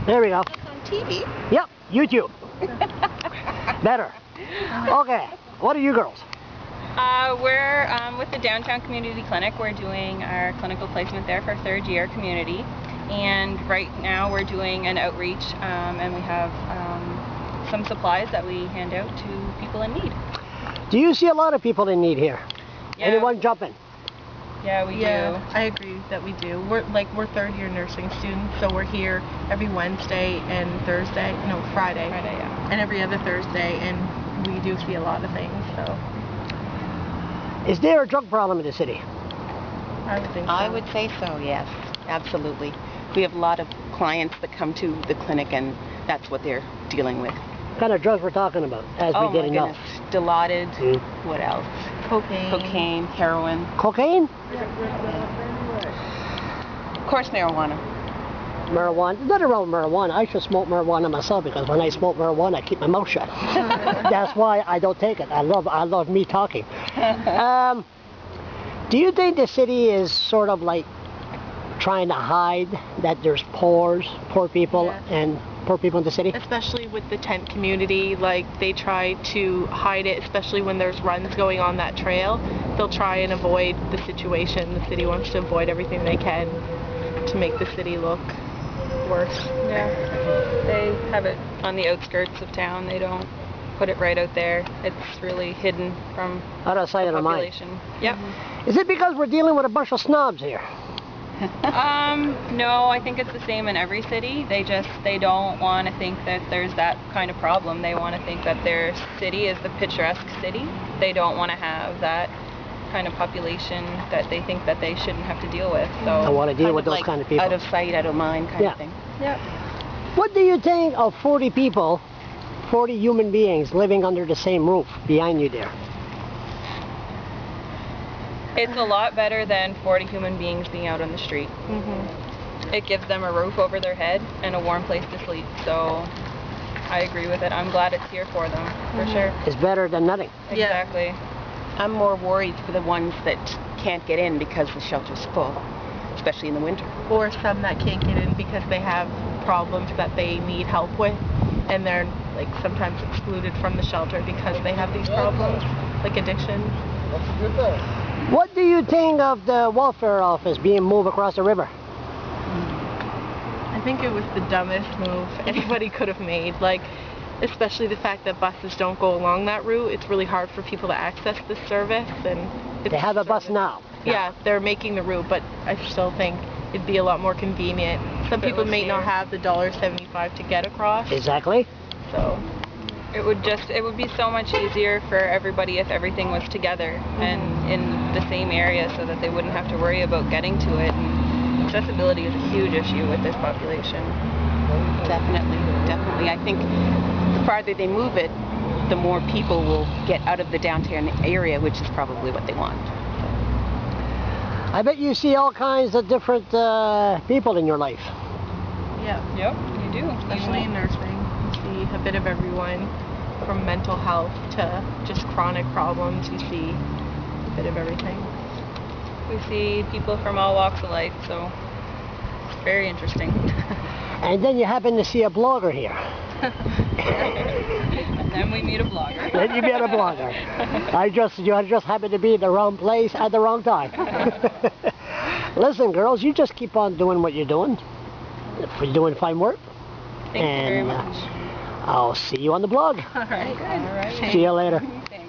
There we go. That's on TV. Yep, YouTube. Better. Okay, what are you girls? We're with the Downtown Community Clinic. We're doing our clinical placement there for third year community. And right now we're doing an outreach and we have some supplies that we hand out to people in need. Do you see a lot of people in need here? Yeah. Anyone jumping? Yeah, we do. I agree that we do. We're third year nursing students, so we're here every Wednesday and Thursday. No, Friday. Friday, yeah. And every other Thursday, and we do see a lot of things. So Is there a drug problem in the city? I would think so. I would say so, yes, absolutely. We have a lot of clients that come to the clinic and that's what they're dealing with. What kind of drugs we're talking about as Oh we get my enough? goodness, Dilaudid, what else? Cocaine. Cocaine, heroin, Cocaine? of course marijuana. Marijuana. There's nothing wrong with marijuana. I should smoke marijuana myself because when I smoke marijuana I keep my mouth shut. That's why I don't take it. I love me talking. Do you think the city is sort of like trying to hide that there's poor people and poor people in the city? Especially with the tent community, like they try to hide it, especially when there's runs going on that trail. They'll try and avoid the situation. The city wants to avoid everything they can to make the city look worse. Yeah. They have it on the outskirts of town. They don't put it right out there. It's really hidden from Out of sight, the out of mind. population. Yep. Is it because we're dealing with a bunch of snobs here? No, I think it's the same in every city. They don't want to think that there's that kind of problem. They want to think that their city is the picturesque city. They don't want to have that kind of population that they think that they shouldn't have to deal with. So I want to deal Kind with of those like kind of people. out of sight, out of mind kind of thing. Yep. What do you think of 40 people, 40 human beings living under the same roof behind you there? It's a lot better than 40 human beings being out on the street. It gives them a roof over their head and a warm place to sleep. So I agree with it. I'm glad it's here for them, for sure. It's better than nothing. Exactly. I'm more worried for the ones that can't get in because the shelter's full, especially in the winter. Or some that can't get in because they have problems that they need help with, and they're like sometimes excluded from the shelter because they have these problems, like addiction. What do you think of the welfare office being moved across the river? I think it was the dumbest move anybody could have made. Like, especially the fact that buses don't go along that route. It's really hard for people to access this service, and They have a bus now. Yeah, they're making the route, but I still think it'd be a lot more convenient. Some If it people was may not here. have the $1.75 to get across. Exactly. So It would be so much easier for everybody if everything was together and in the same area so that they wouldn't have to worry about getting to it. And accessibility is a huge issue with this population. Definitely, definitely. I think the farther they move it, the more people will get out of the downtown area, which is probably what they want. I bet you see all kinds of different people in your life. yeah, Yep, you do. especially in nursing, you see a bit of everyone, from mental health to just chronic problems. You see a bit of everything. We see people from all walks of life, so it's very interesting. And then you happen to see a blogger here. And then we meet a blogger. Then you get a blogger. You just happened to be in the wrong place at the wrong time. Listen, girls, you just keep on doing what you're doing. You're doing fine work. Thank you very And, much. I'll see you on the blog. All right. All right. See you later. Thanks.